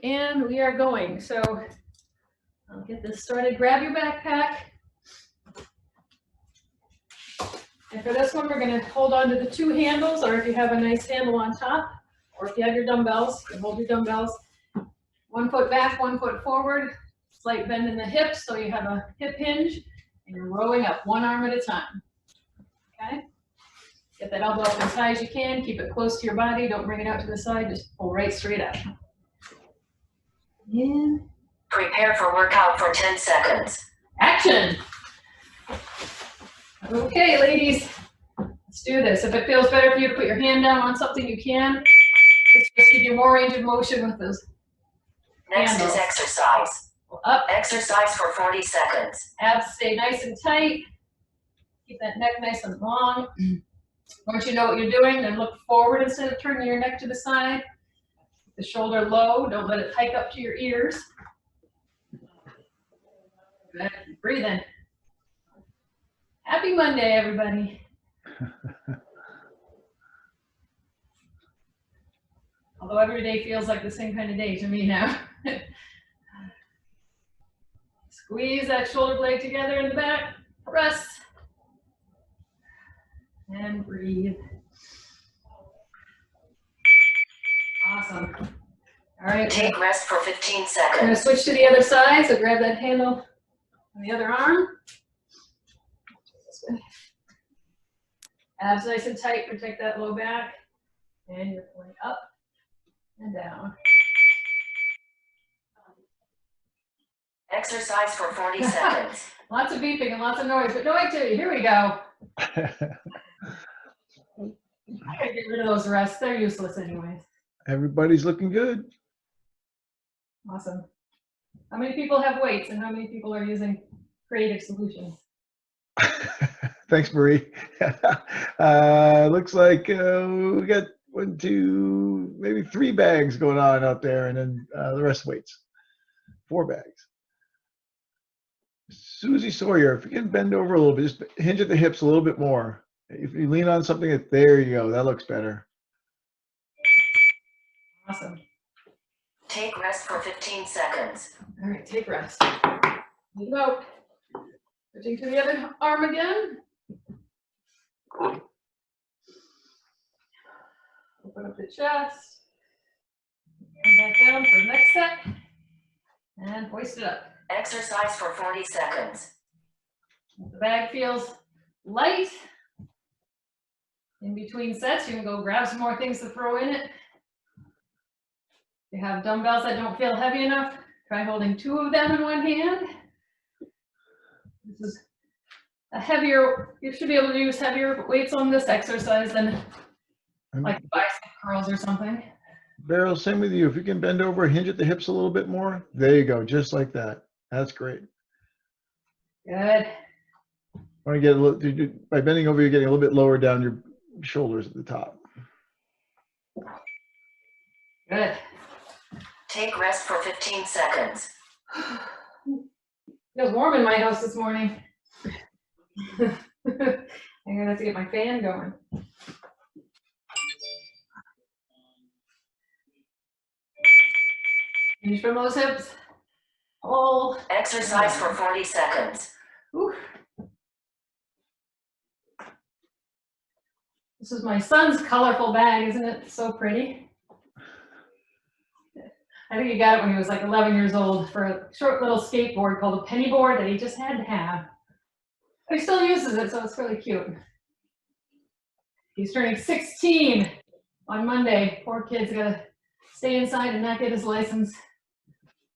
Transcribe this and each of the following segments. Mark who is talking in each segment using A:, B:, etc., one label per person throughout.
A: And we are going. So I'll get this started. Grab your backpack. And for this one, we're going to hold on to the two handles, or if you have a nice handle on top, or if you have your dumbbells, you hold your dumbbells. 1 foot back, 1 foot forward, slight bend in the hips, so you have a hip hinge, and you're rowing up one arm at a time. Okay? Get that elbow up as high as you can. Keep it close to your body. Don't bring it out to the side. Just pull right straight up. In.
B: Prepare for workout for 10 seconds.
A: Action. Okay, ladies, let's do this. If it feels better for you to put your hand down on something, you can. Just give you more range of motion with those
B: Next
A: handles.
B: is exercise.
A: Up.
B: Exercise for 40 seconds.
A: Abs stay nice and tight. Keep that neck nice and long. Once you know what you're doing, then look forward instead of turning your neck to the side. Keep the shoulder low. Don't let it hike up to your ears. Good. Breathe in. Happy Monday, everybody. Although every day feels like the same kind of day to me now. Squeeze that shoulder blade together in the back. Press. And breathe. Awesome. All right.
B: Take rest for 15
A: I'm
B: seconds.
A: going to switch to the other side, so grab that handle on the other arm. Abs nice and tight, protect that low back. And you're going up and down.
B: Exercise for 40 seconds.
A: Lots of beeping and lots of noise, but no activity. Here we go. I gotta get rid of those rests. They're useless anyways.
C: Everybody's looking good.
A: Awesome. How many people have weights and how many people are using creative solutions?
C: Thanks, Marie. Looks like we got 1, 2, maybe 3 bags going on out there, and then the rest weights. 4 bags. Susie Sawyer, if you can bend over a little bit, just hinge at the hips a little bit more. If you lean on something, there you go. That looks better.
A: Awesome.
B: Take rest for 15 seconds.
A: All right, take rest. Move out. Switching to the other arm again. Open up the chest. Come back down for the next set. And hoist it up.
B: Exercise for 40 seconds.
A: If the bag feels light, in between sets, you can go grab some more things to throw in it. If you have dumbbells that don't feel heavy enough, try holding 2 of them in one hand. This is a heavier, you should be able to use heavier weights on this exercise than like bicep curls or something.
C: Beryl, same with you. If you can bend over, hinge at the hips a little bit more. There you go, just like that. That's great.
A: Good.
C: Want to get a little, by bending over, you're getting a little bit lower down your shoulders at the top.
A: Good.
B: Take rest for 15 seconds.
A: It was warm in my house this morning. I'm gonna have to get my fan going. Hinge from those hips. Pull.
B: Exercise for 40 seconds.
A: Ooh. This is my son's colorful bag, isn't it so pretty? I think he got it when he was like 11 years old for a short little skateboard called a penny board that he just had to have. He still uses it, so it's really cute. He's turning 16 on Monday. Poor kid's gotta stay inside and not get his license,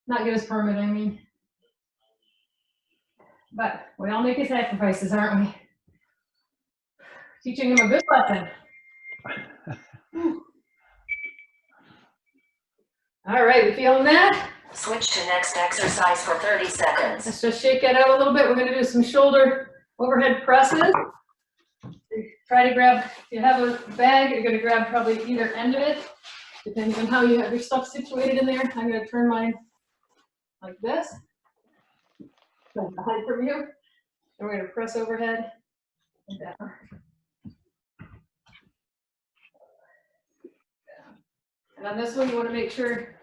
A: not get his permit, I mean. But we all make sacrifices, aren't we? Teaching him a good lesson. All right, we feeling that?
B: Switch to next exercise for 30 seconds.
A: Let's just shake that out a little bit. We're gonna do some shoulder overhead presses. Try to grab, if you have a bag, you're gonna grab probably either end of it, depending on how you have your stuff situated in there. I'm gonna turn mine like this. Trying to hide from you. And we're gonna press overhead and down. And on this one, you want to make sure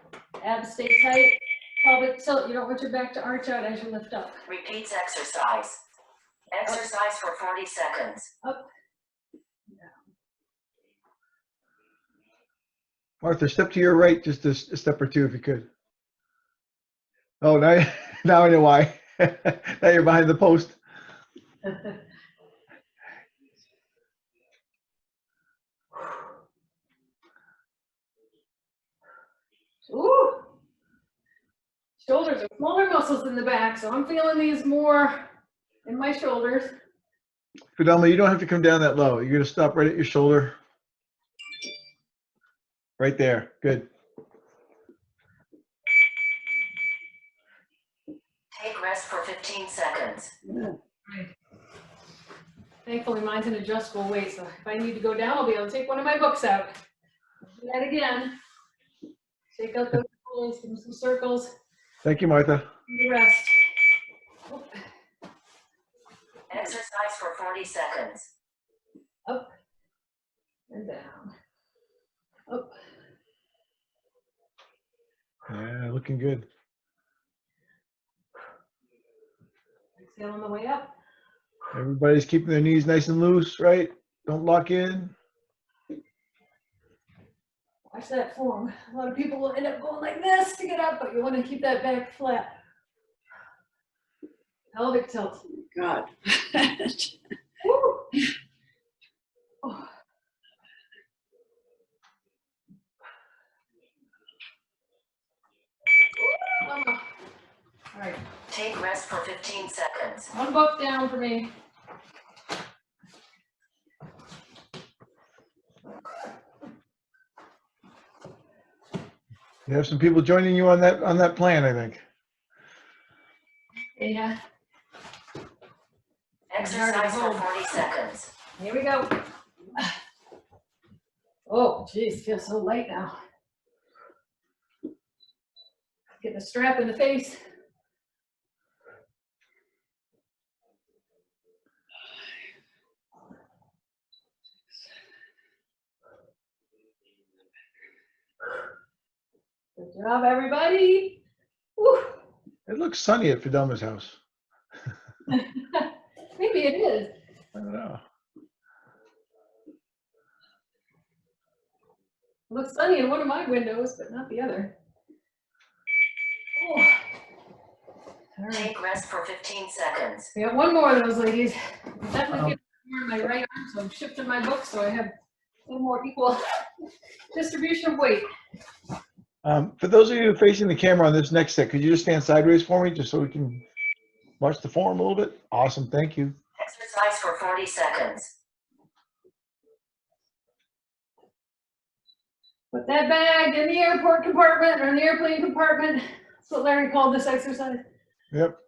A: Abs stay tight. Pelvic tilt. You don't want your back to arch out as you lift up.
B: Repeats exercise. Exercise for 40 seconds.
A: Up.
C: Martha, step to your right just a step or two if you could. Oh, now, now I know why. Now you're behind the post.
A: Ooh. Shoulders are smaller muscles in the back, so I'm feeling these more in my shoulders.
C: Fidelma, you don't have to come down that low. You're going to stop right at your shoulder. Right there. Good.
B: Take rest for 15 seconds.
A: Right. Thankfully, mine's an adjustable weight, so if I need to go down, I'll be able to take one of my books out. Do that again. Shake out those shoulders, give them some circles.
C: Thank you, Martha.
A: The rest.
B: Exercise for 40 seconds.
A: Up and down. Up.
C: Yeah, looking good.
A: Exhale on the way up.
C: Everybody's keeping their knees nice and loose, right? Don't lock in.
A: Watch that form. A lot of people will end up going like this to get up, but you want to keep that back flat. Pelvic tilt.
D: God.
A: Woo. Oh. All right,
B: Take rest for 15 seconds.
A: one book down for me.
C: You have some people joining you on that plan, I think.
A: Yeah,
B: Exercise for 40 seconds.
A: here we go. Oh, geez, feels so light now. Get the strap in the face. Good job, everybody. Woo.
C: It looks sunny at Fidelma's house.
A: Maybe it is.
C: I don't know.
A: It looks sunny in one of my windows, but not the other. Oh. All right.
B: Take rest for 15 seconds.
A: We got one more of those, ladies. I'm definitely getting more in my right arm, so I'm shifting my book so I have a little more equal distribution of weight.
C: For those of you facing the camera on this next set, could you just stand sideways for me just so we can watch the form a little bit? Awesome. Thank you.
B: Exercise for 40 seconds.
A: Put that bag in the airport compartment or in the airplane compartment. That's what Larry called this exercise.
C: Yep.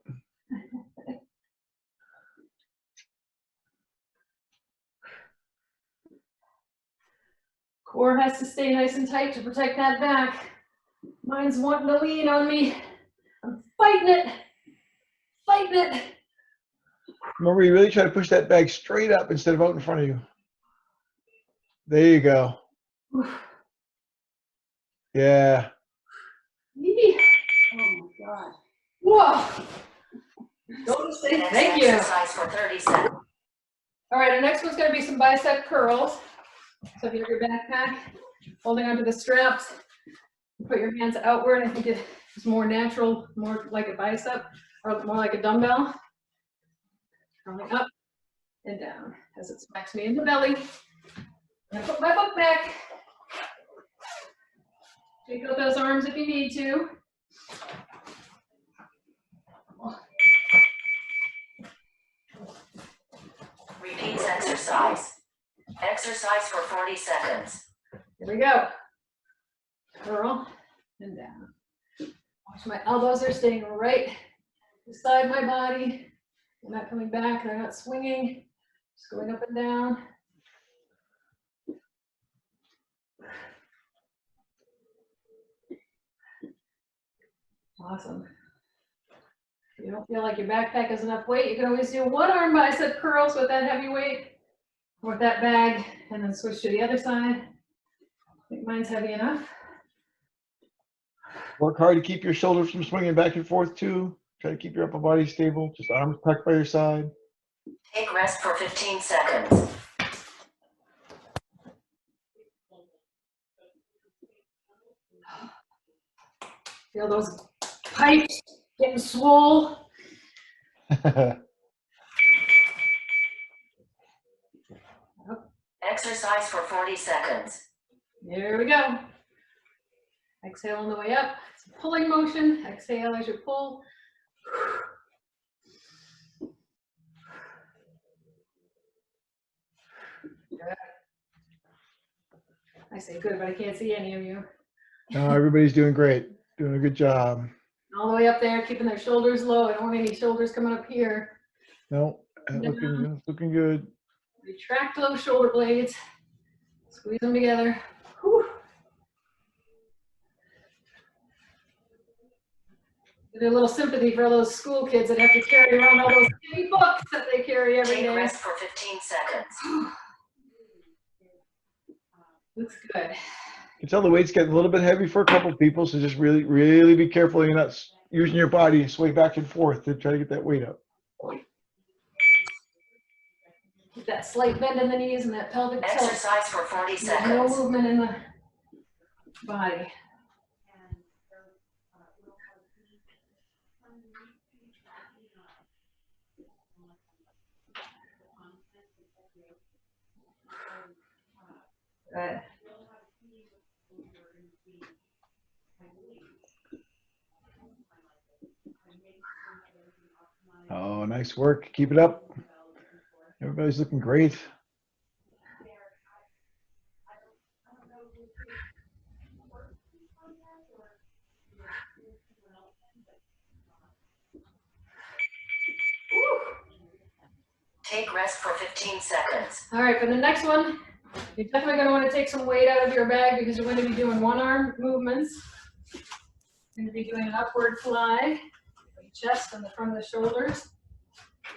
A: Core has to stay nice and tight to protect that back. Mine's wanting to lean on me. I'm fighting it. Fighting it.
C: Remember, you really try to push that bag straight up instead of out in front of you. There you go. Yeah.
A: Yee.
D: Oh my God.
A: Whoa. Don't say
B: Next
A: thank you.
B: exercise for 30 seconds.
A: All right, our next one's gonna be some bicep curls. So if you have your backpack, holding onto the straps, put your hands outward. I think it's more natural, more like a bicep, or more like a dumbbell. Curling up and down as it smacks me in the belly. I'm gonna put my book back. Take out those arms if you need to.
B: Repeats exercise. Exercise for 40 seconds.
A: Here we go. Curl and down. Watch my elbows are staying right beside my body. They're not coming back, they're not swinging. Just going up and down. Awesome. If you don't feel like your backpack has enough weight, you can always do one arm bicep curls with that heavy weight or with that bag, and then switch to the other side. I think mine's heavy enough.
C: Work hard to keep your shoulders from swinging back and forth too. Try to keep your upper body stable. Just arms tucked by your side.
B: Take rest for 15 seconds.
A: Feel those pipes getting swole.
B: Exercise for 40 seconds.
A: There we go. Exhale on the way up. It's a pulling motion. Exhale as you pull. Good. I say good, but I can't see any of you.
C: No, everybody's doing great. Doing a good job.
A: All the way up there, keeping their shoulders low. I don't want any shoulders coming up here.
C: No, looking good.
A: Retract those shoulder blades. Squeeze them together. Whew. Get a little sympathy for all those school kids that have to carry around all those heavy books that they carry every
B: Take
A: day.
B: rest for 15 seconds.
A: Looks good.
C: You can tell the weight's getting a little bit heavy for a couple of people, so just really, really be careful you're not using your body to sway back and forth to try to get that weight up.
A: Keep that slight bend in the knees and that pelvic tilt.
B: Exercise for 40
A: There's no
B: seconds.
A: movement in the body. Good.
C: Oh, nice work. Keep it up. Everybody's looking great.
B: Take rest for 15 seconds.
A: All right, for the next one, you're definitely going to want to take some weight out of your bag because you're going to be doing one arm movements. You're going to be doing an upward fly, the chest and the front of the shoulders.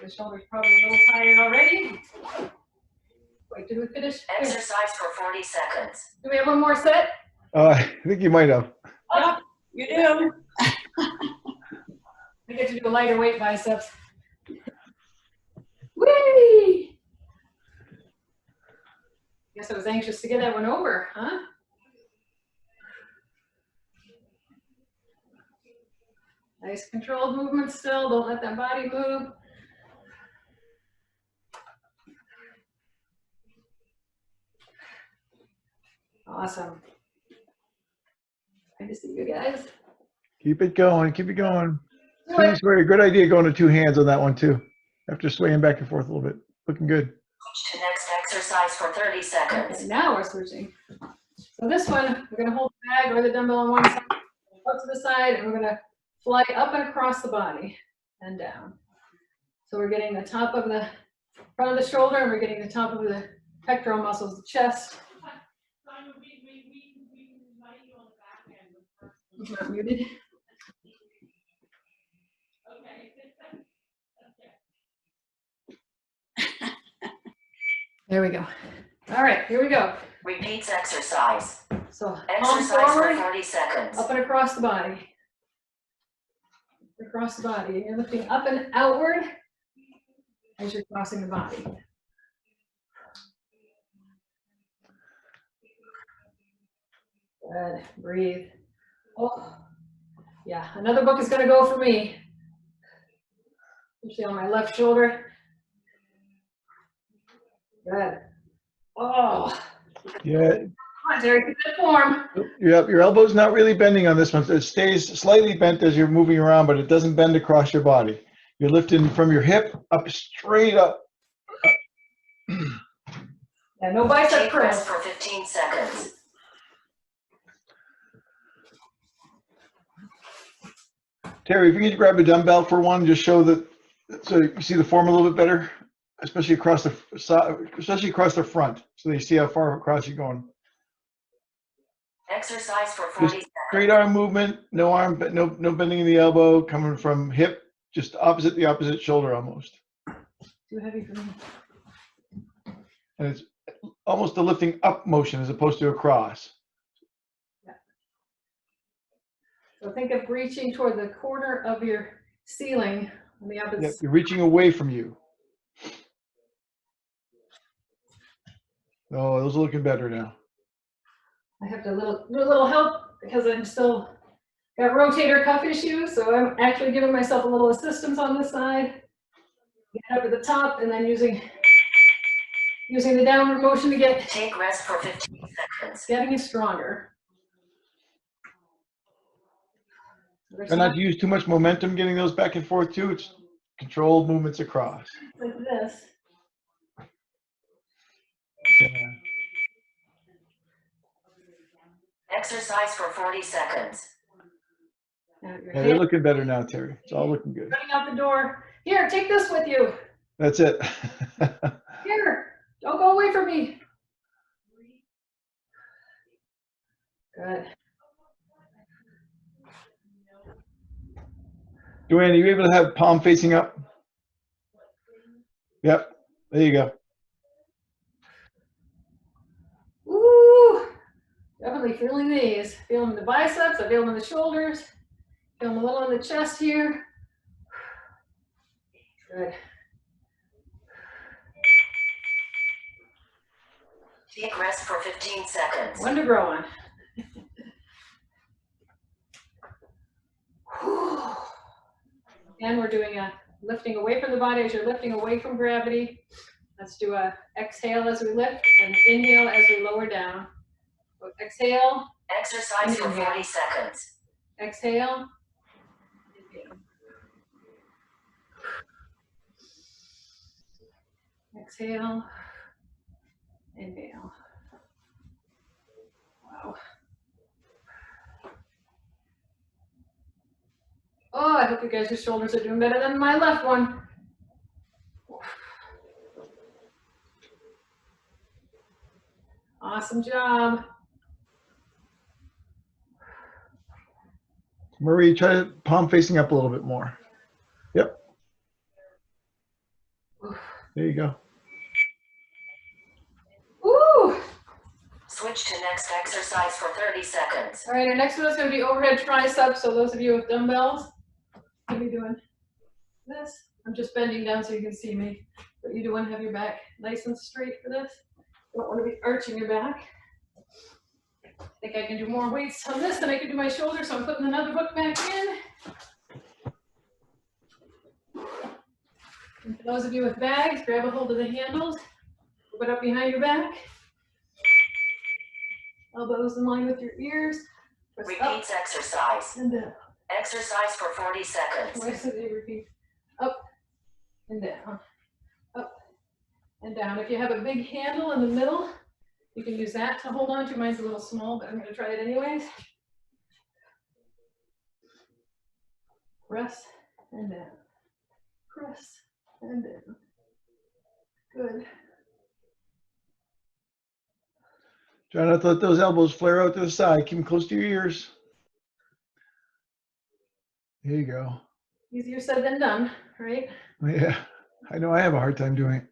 A: The shoulders probably a little tired already. Wait, did we finish?
B: Exercise for 40 seconds.
A: Do we have one more set?
C: I think you might have.
A: Oh,
D: You do.
A: I get to do lighter weight biceps. Whee! Guess I was anxious to get that one over, huh? Nice controlled movement still. Don't let that body move. Awesome. Good to see you guys.
C: Keep it going. Keep it going.
A: Do it.
C: Seems very good idea going to two hands on that one too. After swaying back and forth a little bit. Looking good.
B: Switch to next exercise for 30 seconds.
A: Okay, now we're switching. So this one, we're gonna hold the bag or the dumbbell on one side, up to the side, and we're gonna fly up and across the body and down. So we're getting the top of the front of the shoulder, and we're getting the top of the pectoral muscles, the chest. He's not muted. There we go. All right, here we go.
B: Repeats exercise.
A: So palm
B: Exercise for
A: forward,
B: 40 seconds.
A: up and across the body. Across the body. You're lifting up and outward as you're crossing the body. Good. Breathe. Oh, yeah. Another book is going to go for me. Especially on my left shoulder. Good. Oh.
C: Yeah.
A: Come on, Terrie, keep that form.
C: Your elbow's not really bending on this one. So it stays slightly bent as you're moving around, but it doesn't bend across your body. You're lifting from your hip up straight up.
A: Yeah, no bicep
B: Take rest
A: curls.
B: for 15 seconds.
C: Terrie, if you could grab a dumbbell for one, just show that, so you see the form a little bit better, especially across the side, especially across the front, so you see how far across you're going.
B: Exercise for 40 seconds.
C: Straight arm movement, no arm, but no bending in the elbow, coming from hip, just the opposite shoulder almost.
A: Too heavy for me.
C: And it's almost a lifting up motion as opposed to across.
A: So think of reaching toward the corner of your ceiling on the opposite
C: Yep,
A: side.
C: you're reaching away from you. Oh, those are looking better now.
A: I have to do a little help because I'm still got rotator cuff issues, so I'm actually giving myself a little assistance on this side. Get up to the top and then using the downward motion to get
B: Take rest for 15 seconds.
A: getting it stronger.
C: Try not to use too much momentum getting those back and forth too. It's controlled movements across.
A: Like this.
C: Yeah.
B: Exercise for 40 seconds.
A: Now your
C: Yeah, they're
A: hand
C: looking better now, Terry. It's all looking good.
A: running out the door. Here, take this with you.
C: That's it.
A: Here, don't go away from me. Good.
C: Joanne, are you able to have palm facing up? Yep. There you go.
A: Woo! Definitely feeling these. Feeling the biceps, I feel them in the shoulders. Feeling a little in the chest here. Good.
B: Take rest for 15 seconds.
A: One to grow on. Again, we're doing a lifting away from the body as you're lifting away from gravity. Let's do a exhale as we lift and inhale as we lower down. So exhale,
B: Exercise for 40 seconds.
A: exhale. Exhale, inhale. Wow. Oh, I hope you guys' shoulders are doing better than my left one. Awesome job.
C: Marie, try to palm facing up a little bit more. Yep. There you go.
A: Woo!
B: Switch to next exercise for 30 seconds.
A: All right, our next one is going to be overhead triceps. So those of you with dumbbells, I'll be doing this. I'm just bending down so you can see me. But you do want to have your back nice and straight for this. You don't want to be arching your back. I think I can do more weights on this than I can do my shoulder, so I'm putting another hook back in. And for those of you with bags, grab a hold of the handles, put it up behind your back. Elbows in line with your ears. Press up
B: Repeats exercise.
A: and down.
B: Exercise for 40 seconds.
A: Twice a day, repeat. Up and down. Up and down. If you have a big handle in the middle, you can use that to hold on to. Mine's a little small, but I'm going to try it anyways. Press and down. Press and down. Good.
C: Try not to let those elbows flare out to the side. Keep them close to your ears. There you go.
A: Easier said than done, right?
C: Yeah, I know I have a hard time doing it.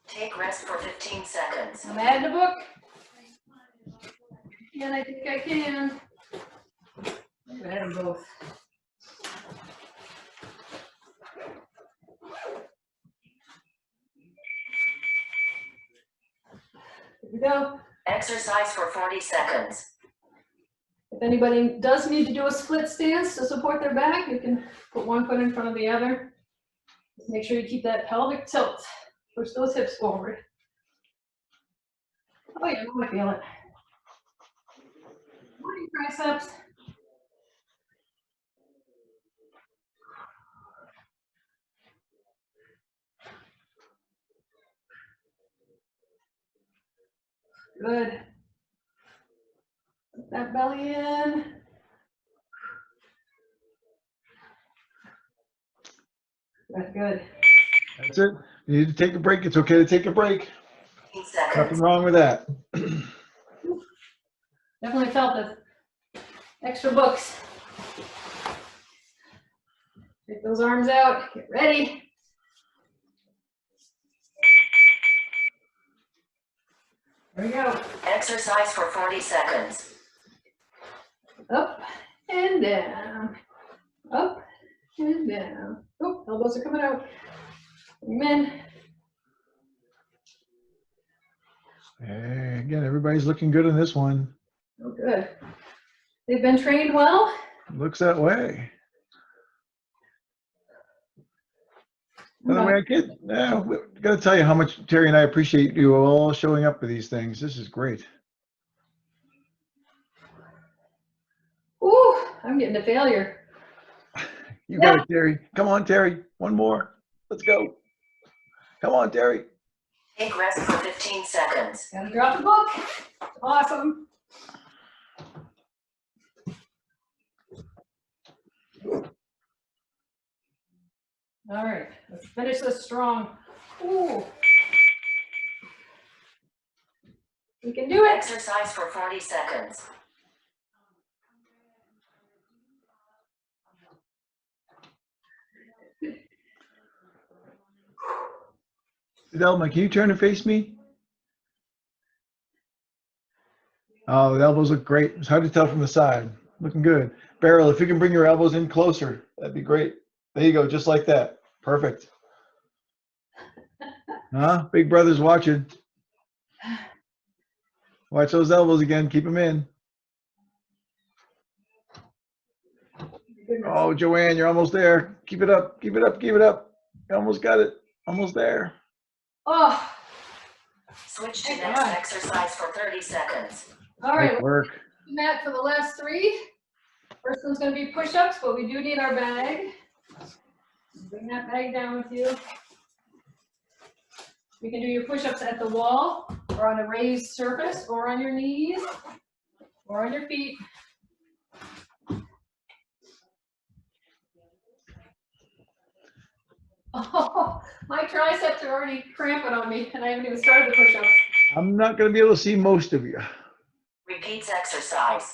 B: Take rest for 15 seconds.
A: I'm adding a book. And I think I can. Go ahead and both. Here we go.
B: Exercise for 40 seconds.
A: If anybody does need to do a split stance to support their back, you can put one foot in front of the other. Just make sure you keep that pelvic tilt. Push those hips forward. Oh yeah, I feel it. Morning triceps. Good. Put that belly in. Good, good.
C: That's it. You need to take a break. It's okay to take a break.
B: 15
C: Nothing
B: seconds.
C: wrong with that.
A: Definitely felt the extra books. Take those arms out, get ready. There we go.
B: Exercise for 40 seconds.
A: Up and down. Up and down. Oh, elbows are coming out. Bring 'em in.
C: Hey, again, everybody's looking good in this one.
A: Oh, good. They've been trained well.
C: Looks that way. By the way, I got to tell you how much Terry and I appreciate you all showing up for these things. This is great.
A: Ooh, I'm getting to failure.
C: You got it, Terry. Come on, Terry. One more. Let's go. Come on, Terry.
B: Take rest for 15 seconds.
A: Gotta drop the book. Awesome. All right, let's finish this strong. Ooh. We can do it.
B: Exercise for 40 seconds.
C: Delma, can you turn and face me? Oh, the elbows look great. It's hard to tell from the side. Looking good. Beryl, if you can bring your elbows in closer, that'd be great. There you go, just like that. Perfect. Huh? Big brother's watching. Watch those elbows again. Keep them in. Oh, Joanne, you're almost there. Keep it up. Keep it up. Keep it up. You almost got it. Almost there.
A: Oh,
B: Switch to next exercise for 30 seconds.
A: all right.
C: Nice work.
A: Mat for the last 3. First one's going to be push-ups, but we do need our bag. Bring that bag down with you. You can do your push-ups at the wall, or on a raised surface, or on your knees, or on your feet. Oh, my triceps are already cramping on me, and I haven't even started the push-ups.
C: I'm not going to be able to see most of you.
B: Repeats exercise.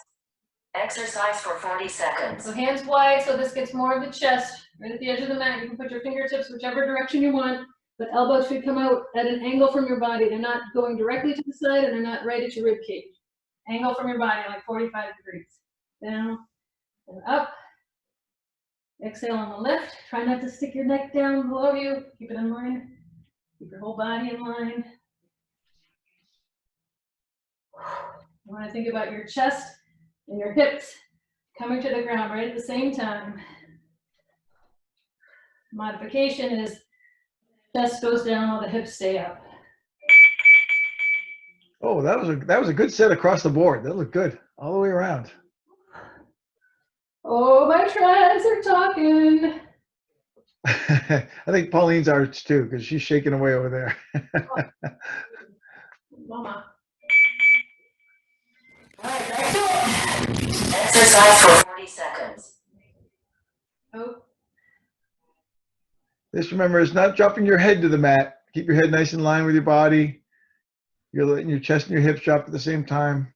B: Exercise for 40 seconds.
A: So hands wide, so this gets more of the chest, right at the edge of the mat. You can put your fingertips whichever direction you want, but elbows should come out at an angle from your body. They're not going directly to the side, and they're not right at your rib cage. Angle from your body, like 45 degrees. Down and up. Exhale on the lift. Try not to stick your neck down below you. Keep it in line. Keep your whole body in line. You want to think about your chest and your hips coming to the ground right at the same time. Modification is chest goes down while the hips stay up.
C: Oh, that was a good set across the board. That looked good all the way around.
A: Oh, my triceps are talking.
C: I think Pauline's ours too, because she's shaking away over there.
A: Mama. All right, back to it.
B: Exercise for 40 seconds.
A: Oh,
C: Just remember, it's not dropping your head to the mat. Keep your head nice in line with your body. You're letting your chest and your hips drop at the same time.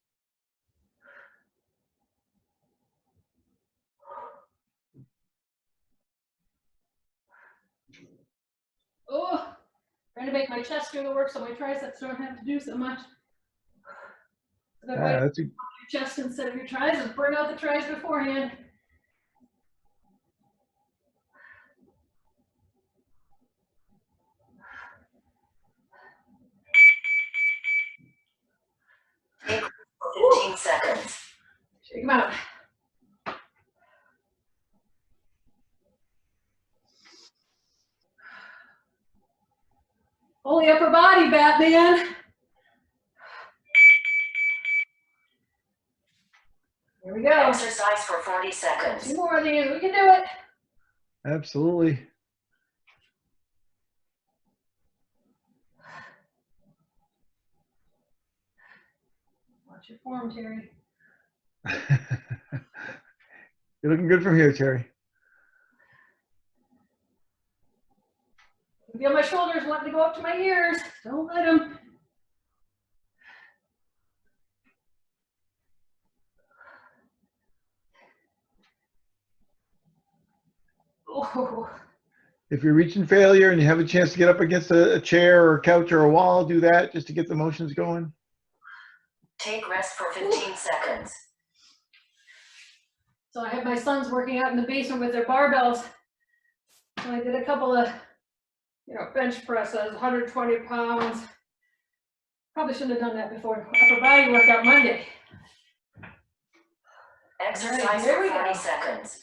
A: oh, trying to make my chest do the work so my triceps don't have to do so much. That way,
C: That's
A: your chest instead of your triceps. Burn out the tries beforehand.
B: Take for 15 seconds.
A: Shake them out. Holy upper body, Batman. Here we go.
B: Exercise for 40
A: 2
B: seconds.
A: more of these. We can do it.
C: absolutely.
A: Watch your form, Terry.
C: You're looking good from here, Terry.
A: I feel my shoulders wanting to go up to my ears. Don't let them. Oh,
C: If you're reaching failure and you have a chance to get up against a chair or a couch or a wall, do that just to get the motions going.
B: Take rest for 15 seconds.
A: So I have my sons working out in the basement with their barbells. So I did a couple of, bench presses, 120 pounds. Probably shouldn't have done that before upper body workout Monday.
B: Exercise
A: here
B: for
A: we
B: 40
A: go.
B: seconds.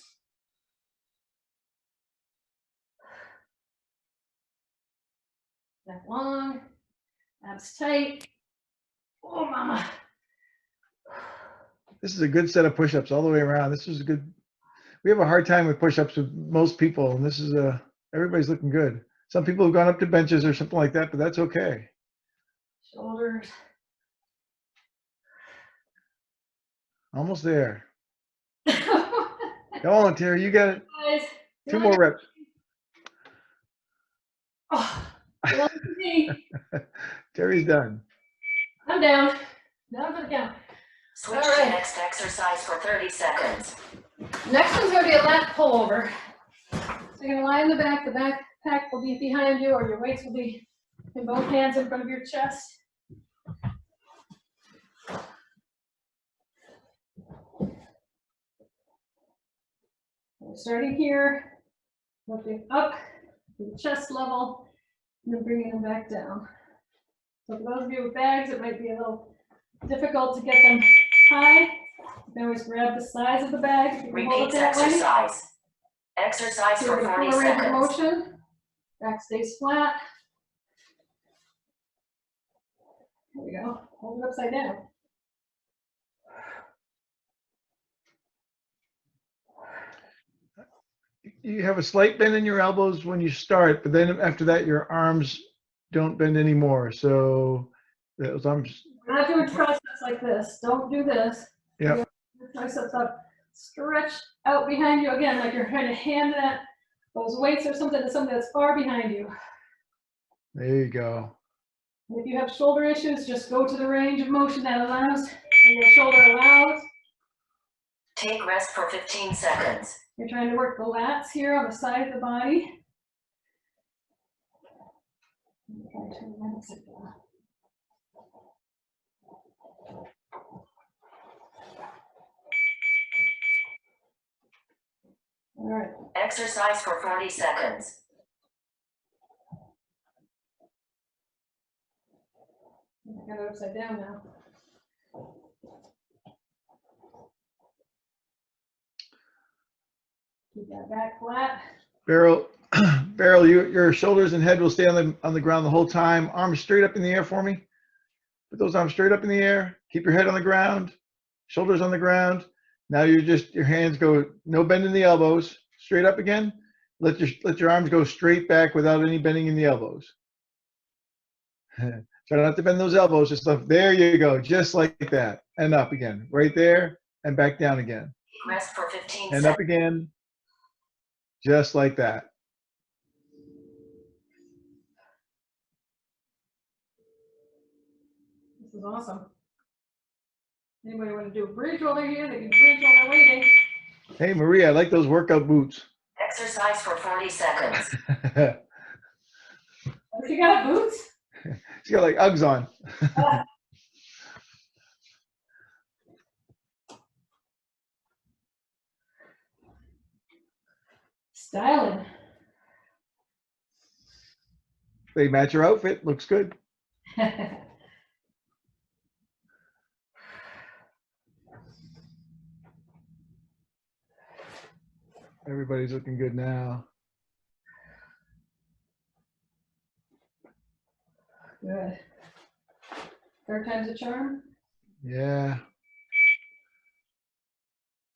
A: Neck long, abs tight. Oh, mama.
C: This is a good set of push-ups all the way around. This is a good. We have a hard time with push-ups with most people, and this is everybody's looking good. Some people have gone up to benches or something like that, but that's okay.
A: Shoulders.
C: Almost there. Go on, Terry. You got it.
A: Guys,
C: 2 more reps.
A: Oh, lucky me.
C: Terry's done.
A: I'm down. Down for the count.
B: Switch
A: All
B: to
A: right.
B: next exercise for 30 seconds.
A: Next one's gonna be a lat pullover. So you're gonna lie in the backpack will be behind you, or your weights will be in both hands in front of your chest. We're starting here, lifting up to the chest level, and then bringing them back down. So for those of you with bags, it might be a little difficult to get them high. You can always grab the size of the bag if you can hold it
B: Repeats
A: that way.
B: exercise. Exercise
A: So
B: for
A: you're gonna
B: 40
A: pull a range of
B: seconds.
A: motion. Back stays flat. There we go. Hold it upside down.
C: You have a slight bend in your elbows when you start, but then after that, your arms don't bend anymore. So those arms.
A: We're not doing triceps like this. Don't do this.
C: Yeah.
A: Your triceps up. Stretch out behind you again, like you're trying to hand those weights or something to something that's far behind you.
C: There you go.
A: And if you have shoulder issues, just go to the range of motion that allows, and your shoulder allows.
B: Take rest for 15 seconds.
A: You're trying to work the lats here on the side of the body. Okay, turn my upside down. All right.
B: Exercise for 40 seconds.
A: I got it upside down now. Keep that back flat.
C: Beryl, your shoulders and head will stay on the ground the whole time. Arms straight up in the air for me. Put those arms straight up in the air. Keep your head on the ground, shoulders on the ground. Now your hands go, no bend in the elbows, straight up again. Let your arms go straight back without any bending in the elbows. Try not to bend those elbows, just up. There you go, just like that. And up again, right there, and back down again.
B: Rest for 15
C: And
B: seconds.
C: up again, just like that.
A: This is awesome. Anybody want to do a bridge while they're here? They can bridge while they're waiting.
C: Hey, Maria, I like those workout boots.
B: Exercise for 40 seconds.
A: You got boots?
C: She's got like Uggs on.
A: Styling.
C: They match your outfit. Looks good. Everybody's looking good now.
A: Good. Third time's a charm.
C: Yeah.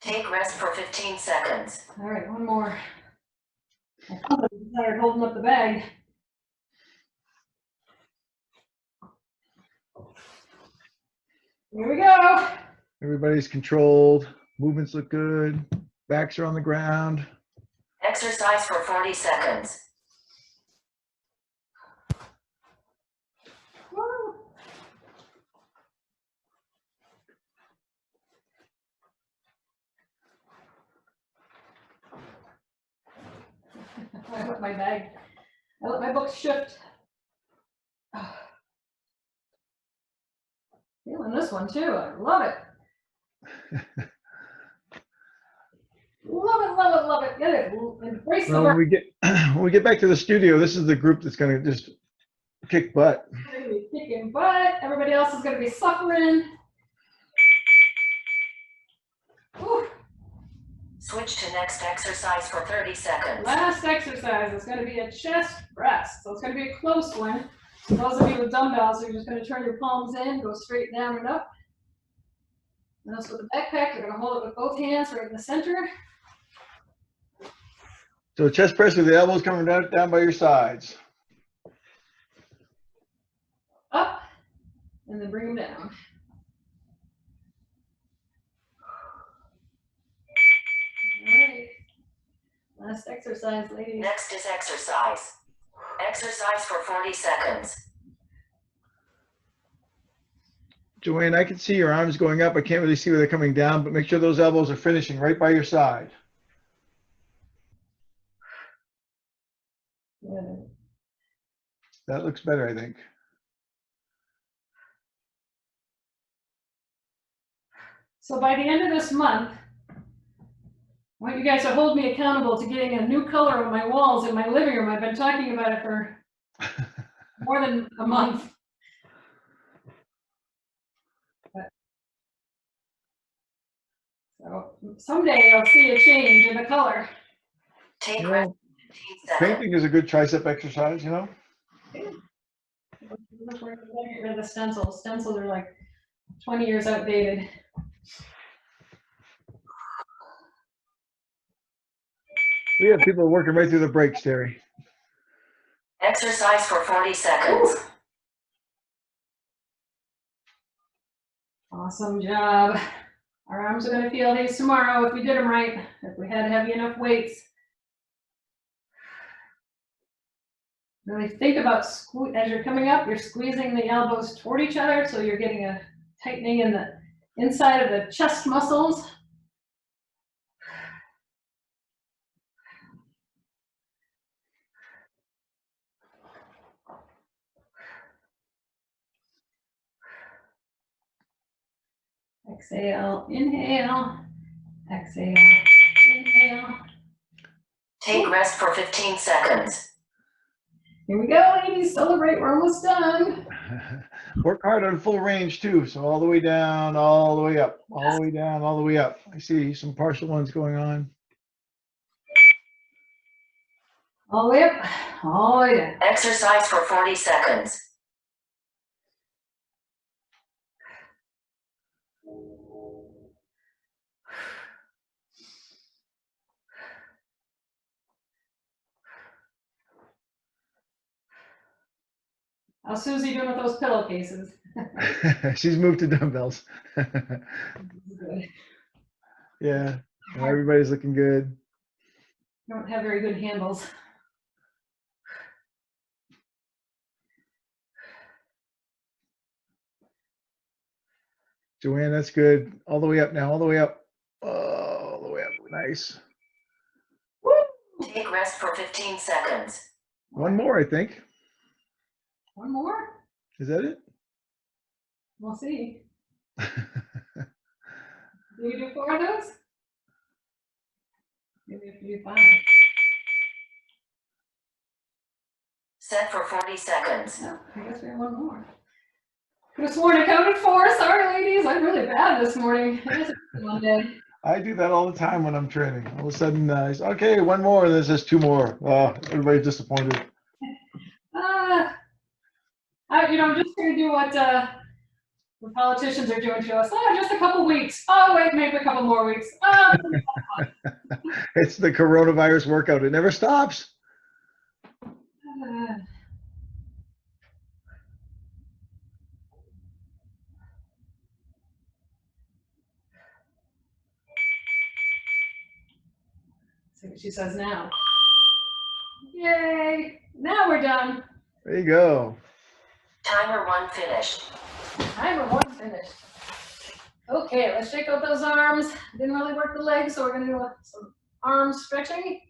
B: Take rest for 15 seconds.
A: All right, one more. I'm tired holding up the bag. Here we go.
C: Everybody's controlled. Movements look good. Backs are on the ground.
B: Exercise for 40 seconds.
A: Woo. I let my bag, I let my books shift. Feeling this one too. I love it. Love it, love it, love it. Get it. Embrace the
C: Well,
A: burn.
C: when we get back to the studio, this is the group that's going to just kick butt.
A: We're gonna be kicking butt. Everybody else is gonna be suffering. Whew.
B: Switch to next exercise for 30 seconds.
A: Last exercise is going to be a chest press. So it's going to be a close one. So those of you with dumbbells, you're just going to turn your palms in, go straight down and up. And also with the backpack, you're going to hold it with both hands right in the center.
C: So chest press with the elbows coming down by your sides.
A: Up, and then bring them down. All right. Last exercise, ladies.
B: Next is exercise. Exercise for 40 seconds.
C: Joanne, I can see your arms going up. I can't really see where they're coming down, but make sure those elbows are finishing right by your side.
A: Good.
C: That looks better, I think.
A: So by the end of this month, I want you guys to hold me accountable to getting a new color on my walls in my living room. I've been talking about it for more than a month. So someday you'll see a change in the color.
B: Take
C: You
B: rest
C: know,
B: for 15 seconds.
C: painting is a good tricep exercise, you know?
A: Look where we're getting rid of the stencils. Stencils are like 20 years outdated.
C: We have people working right through the breaks, Terry.
B: Exercise for 40 seconds.
A: Awesome job. Our arms are going to feel these tomorrow if we did them right, if we had heavy enough weights. Really think about as you're coming up, you're squeezing the elbows toward each other, so you're getting a tightening in the inside of the chest muscles. Exhale, inhale, exhale, inhale.
B: Take rest for 15 seconds.
A: Here we go, ladies, celebrate, we're almost done.
C: Work hard on full range too. So all the way down, all the way up, all the way down, all the way up. I see some partial ones going on.
A: All the way up, all the way down.
B: Exercise for 40 seconds.
A: How's Susie doing with those pillowcases?
C: She's moved to dumbbells.
A: Good.
C: Yeah, everybody's looking good.
A: Don't have very good handles.
C: Joanne, that's good. All the way up now, all the way up. Oh, all the way up. Nice.
A: Woo!
B: Take rest for 15 seconds.
C: One more, I think.
A: One more?
C: Is that it?
A: We'll see. Do you do 4 of those? Maybe if you do 5.
B: Set for 40 seconds.
A: No, I guess we have one more. Could have sworn I counted 4. Sorry, ladies. I'm really bad this morning. It is a Monday.
C: I do that all the time when I'm training. All of a sudden, it's, okay, one more, and then it says 2 more. Oh, everybody's disappointed.
A: I'm just going to do what the politicians are doing to us. Oh, just a couple weeks. Oh, wait, maybe a couple more weeks. Oh,
C: It's the coronavirus workout. It never stops.
A: See what she says now. Yay! Now we're done.
C: There you go.
B: Timer 1 finished.
A: Timer 1 finished. Okay, let's shake out those arms. Didn't really work the legs, so we're gonna do some arm stretching.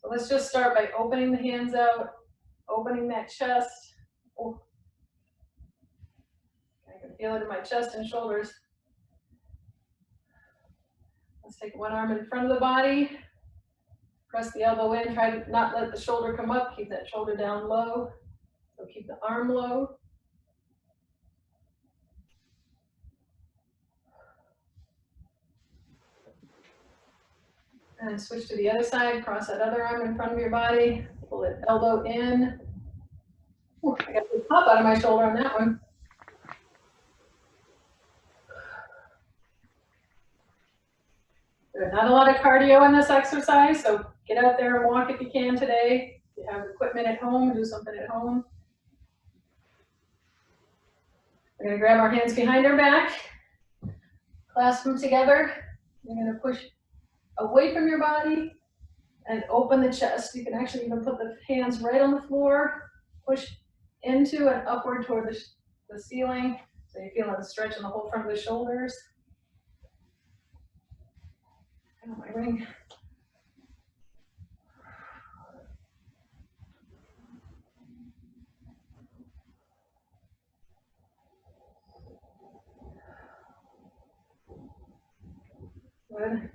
A: So let's just start by opening the hands out, opening that chest. Oh. feel it in my chest and shoulders. Let's take one arm in front of the body. Press the elbow in, try to not let the shoulder come up, keep that shoulder down low. So keep the arm low. And switch to the other side, cross that other arm in front of your body, pull that elbow in. Ooh, I got a big pop out of my shoulder on that one. There's not a lot of cardio in this exercise, so get out there and walk if you can today. If you have equipment at home, do something at home. We're gonna grab our hands behind our back, clasp them together. You're gonna push away from your body and open the chest. You can actually even put the hands right on the floor, push into and upward toward the ceiling. So you feel the stretch in the whole front of the shoulders. Oh, my ring. Good.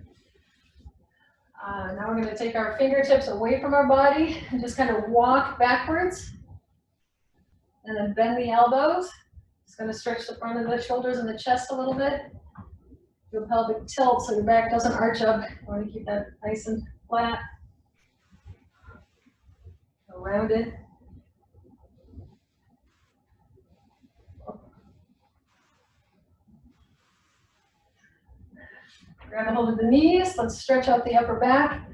A: Now we're going to take our fingertips away from our body and just kind of walk backwards. And then bend the elbows. It's going to stretch the front of the shoulders and the chest a little bit. Do a pelvic tilt so your back doesn't arch up. You want to keep that nice and flat. Rounded. Grab a hold of the knees. Let's stretch out the upper back.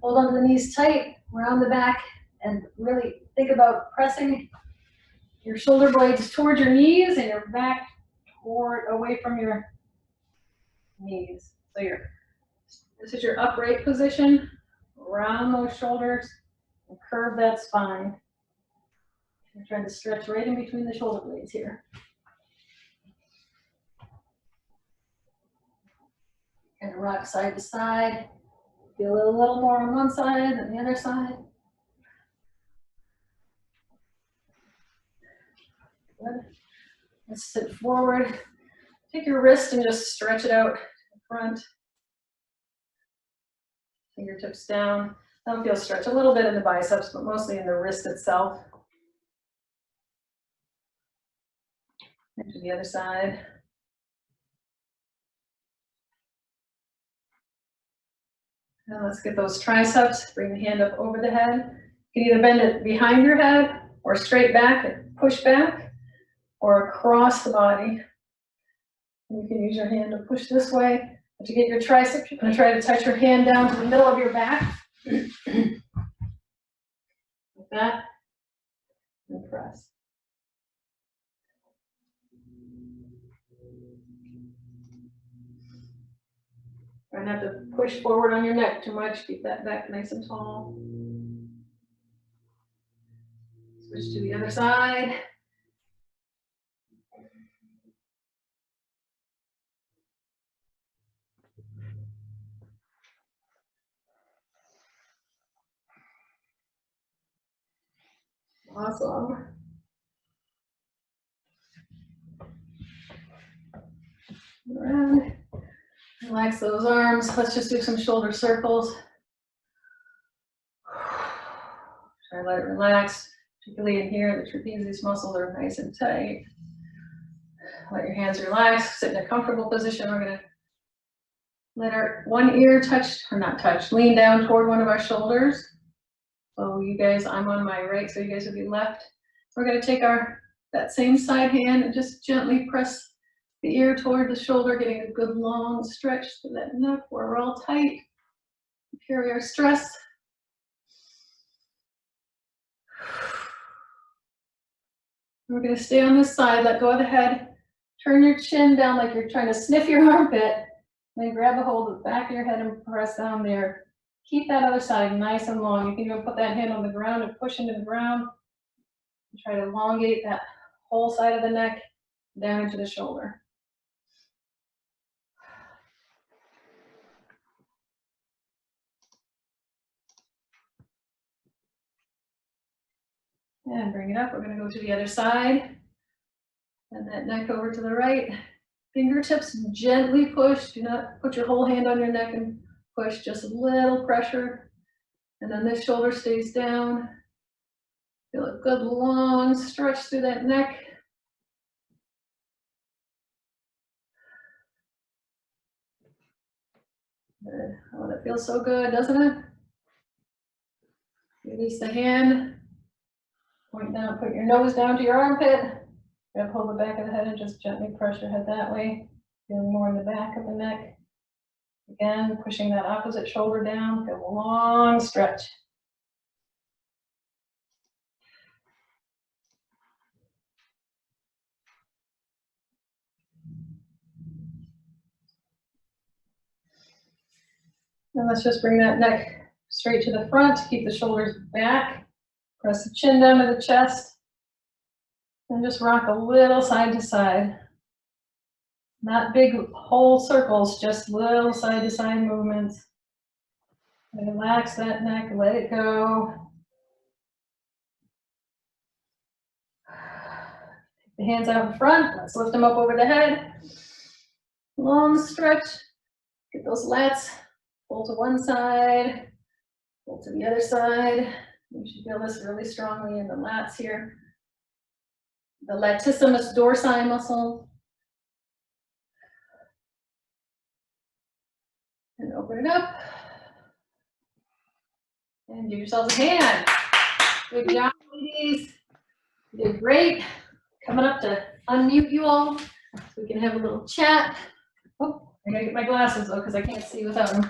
A: Hold on to the knees tight, round the back, and really think about pressing your shoulder blades toward your knees and your back away from your knees. So this is your upright position. Round those shoulders and curve that spine. You're trying to stretch right in between the shoulder blades here. And rock side to side. Feel a little more on one side than the other side. Good. Let's sit forward. Take your wrist and just stretch it out in front. Fingertips down. I'll feel stretch a little bit in the biceps, but mostly in the wrist itself. And to the other side. And let's get those triceps. Bring the hand up over the head. You can either bend it behind your head or straight back and push back or across the body. And you can use your hand to push this way. But to get your triceps, you're going to try to touch your hand down to the middle of your back. Like that. And press. Try not to push forward on your neck too much. Keep that back nice and tall. Switch to the other side. Awesome. Around. Relax those arms. Let's just do some shoulder circles. Try to let it relax, particularly in here. The trapezius muscles are nice and tight. Let your hands relax. Sit in a comfortable position. We're going to let our one ear touch, or not touch, lean down toward one of our shoulders. So you guys, I'm on my right, so you guys will be left. We're going to take that same side hand and just gently press the ear toward the shoulder, getting a good long stretch to that neck where we're all tight. Carry our stress. We're going to stay on this side, let go of the head, turn your chin down like you're trying to sniff your armpit, then grab a hold of the back of your head and press down there. Keep that other side nice and long. You can even put that hand on the ground and push into the ground. And try to elongate that whole side of the neck down into the shoulder. And bring it up. We're going to go to the other side. And that neck over to the right. Fingertips gently push. Do not put your whole hand on your neck and push, just a little pressure. And then this shoulder stays down. Feel a good long stretch through that neck. Good. Oh, that feels so good, doesn't it? Release the hand. Point down, put your nose down to your armpit. Grab hold of the back of the head and just gently press your head that way. Feeling more in the back of the neck. Again, pushing that opposite shoulder down. Feel a long stretch. And let's just bring that neck straight to the front. Keep the shoulders back. Press the chin down to the chest. And just rock a little side to side. Not big whole circles, just little side to side movements. Relax that neck, let it go. Take the hands out in front, let's lift them up over the head. Long stretch, get those lats, pull to one side, pull to the other side. You should feel this really strongly in the lats here. The latissimus dorsi muscle. And open it up. And give yourselves a hand. Good job, ladies. You did great. Coming up to unmute you all so we can have a little chat. Oh, I gotta get my glasses though because I can't see without them.